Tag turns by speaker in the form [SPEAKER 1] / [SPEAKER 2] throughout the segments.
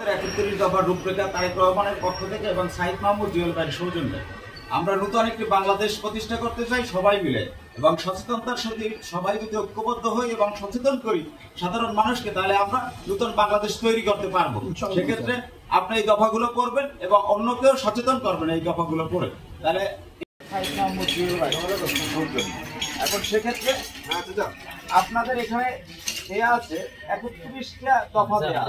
[SPEAKER 1] মেরামতের ৩১ দফার রূপরেখা তারেক রহমানের পক্ষ থেকে এবং সাইদ মাহমুদ জুয়েল ভাইয়ের সৌজন্যে আমরা নতুন একটি বাংলাদেশ প্রতিষ্ঠা করতে চাই সবাই মিলে, এবং সচেতনতার সাথে সবাই যদি ঐক্যবদ্ধ হই এবং সচেতন করি সাধারণ মানুষকে, তাহলে আমরা নতুন বাংলাদেশ তৈরি করতে পারবো। সেক্ষেত্রে আপনি এই দফাগুলো পড়বেন এবং অন্যকেও সচেতন করবেন এই দফাগুলো পড়ে, তাহলে সাইদ মাহমুদ জুয়েল ভাই সৌজন্য। এখন সেক্ষেত্রে আপনাদের এখানে দেয়া আছে 31টা দফা দেয়া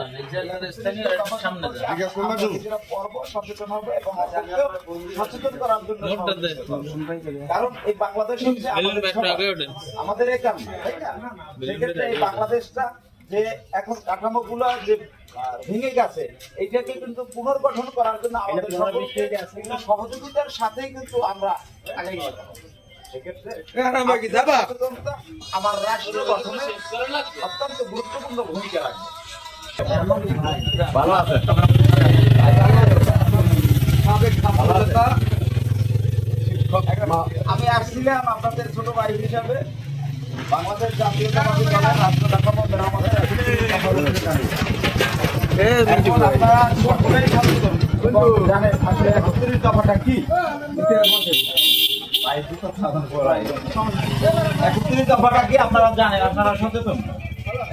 [SPEAKER 1] সচেতন হবে এবং সচেতন করার জন্য, কারণ এই বাংলাদেশ আমাদের এখানে, সেক্ষেত্রে এই বাংলাদেশটা যে এখন কাঠামোগুলো যে ভেঙে গেছে এইটাকে কিন্তু পুনর্গঠন করার জন্য আমাদের সহযোগিতার সাথেই কিন্তু আমরা আগাই যেতে হবে। সেক্ষেত্রে আমার রাষ্ট্র গঠনে অত্যন্ত গুরুত্বপূর্ণ ভূমিকা রাখবে। ভালো আছে আমি আসছিলাম আপনাদের ছোট ভাই হিসাবে বাংলাদেশ জাতীয়তাবাদী দলের রাষ্ট্র কাঠামো মেরামতের 31 আপনারা সকলেই জানেন আসলে 31 দফাটা কি। 31 দফাটা কি আপনারা জানেন, আপনারা সচেতন।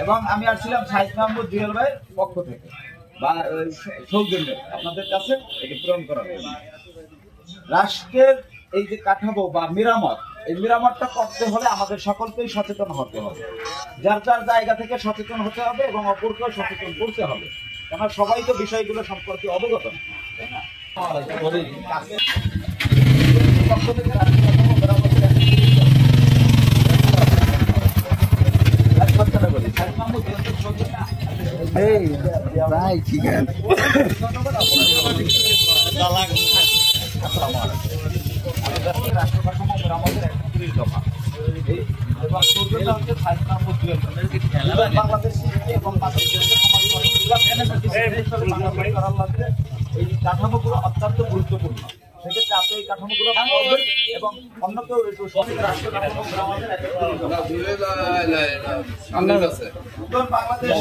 [SPEAKER 1] এবং আমি আসছিলাম সাইদ মাহমুদ জুয়েল ভাইয়ের পক্ষ থেকে সৌজন্যে আপনাদের কাছে এটি পূরণ করার জন্য। রাষ্ট্রের এই যে কাঠামো বা মেরামত, এই মেরামতটা করতে হলে আমাদের সকলকেই সচেতন হতে হবে, যার যার জায়গা থেকে সচেতন হতে হবে এবং অপরকেও সচেতন করতে হবে, কেননা সবাই তো বিষয়গুলো সম্পর্কে অবগত, তাই না? রাষ্ট্র কাঠামো মেরামতের 31 দফা এবং সৌজন্য হচ্ছে সাইদ মাহমুদ জুয়েল বাংলাদেশ এবং এই কাঠামোগুলো অত্যন্ত গুরুত্বপূর্ণ। সেক্ষেত্রে আপনি এই কাঠামোগুলো করবেন এবং অন্য কেউ রাষ্ট্র কাঠামো মেরামতের 31 বাংলাদেশ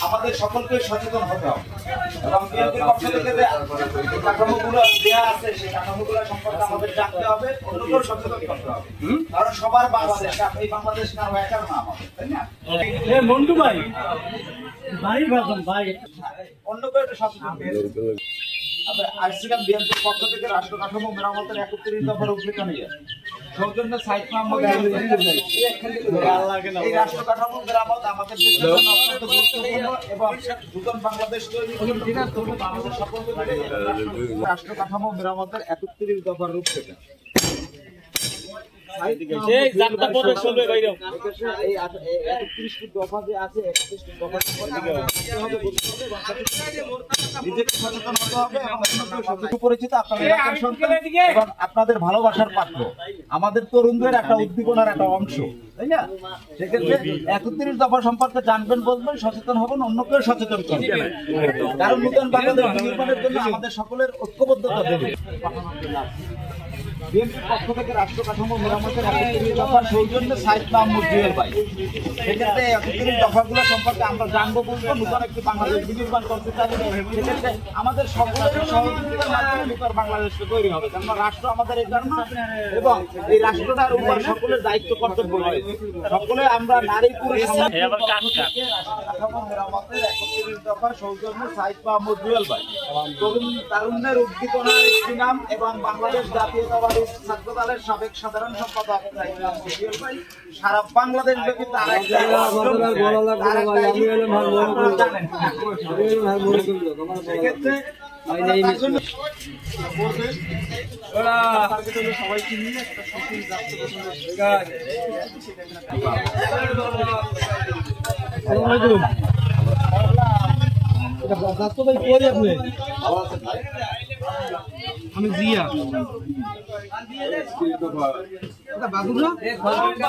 [SPEAKER 1] আমাদের সকলকে সচেতন হতে হবে এবং বিএনপির পক্ষ থেকে যে কাঠামোগুলো দেওয়া আছে সেই কাঠামোগুলো সম্পর্কে আমাদের জানতে হবে, অন্যকেও সচেতন করতে হবে, কারণ সবার বাংলাদেশ, এই বাংলাদেশ কারো একার না আমাদের, তাই না? মন্টু ভাই ভাই ভাই অন্যকেও একটু সচেতন আসছিলাম বিএনপির পক্ষ থেকে রাষ্ট্র কাঠামো মেরামতের 31 দফার রূপরেখা নিয়ে সৌজন্য সাইদ মাহমুদ। এই রাষ্ট্র কাঠামো মেরামত আমাদের দেশের জন্য অত্যন্ত গুরুত্বপূর্ণ এবং নতুন বাংলাদেশ তৈরি আমাদের সকলকে রাষ্ট্র কাঠামো মেরামতের 31 দফার রূপরেখা। আপনাদের ভালোবাসার পাত্র আমাদের তরুণদের একটা উদ্দীপনার একটা অংশ, তাই না? সেক্ষেত্রে 31 দফা সম্পর্কে জানবেন, বলবেন, সচেতন হবেন, অন্যকেও সচেতন করবেন, কারণ নতুন বাংলাদেশ নির্মাণের জন্য আমাদের সকলের ঐক্যবদ্ধতা দেবে। বিএনপির পক্ষ থেকে রাষ্ট্র কাঠামো মেরামতের 31 দফার সৌজন্য সাইদ মাহমুদ জুয়েল ভাই। সেক্ষেত্রে 31 দফাগুলো সম্পর্কে আমরা জানবো, বলবো, নতুন একটি বাংলাদেশ নির্মাণ করতে চাই। সেক্ষেত্রে আমাদের সকলের সহযোগিতার মাধ্যমে নতুন বাংলাদেশকে তৈরি হবে, কেননা রাষ্ট্র আমাদের এই জন্য এবং এই রাষ্ট্রটার উপর সকলের দায়িত্ব কর্তব্য রয়েছে। সকলে আমরা নারী পুরুষ কাঠামো মেরামতের 31 দফা সৌজন্য সাইদ মাহমুদ জুয়েল ভাই। তারুণ্যের উদ্দীপনার একটি নাম এবং বাংলাদেশ জাতীয়তাবাদী ছাত্র দলের সাবেক সাধারণ সম্পাদক সারা বাংলাদেশ ব্যাপী সবাইকে নিয়ে একটা সঠিক আমি জিয়া বাদুরা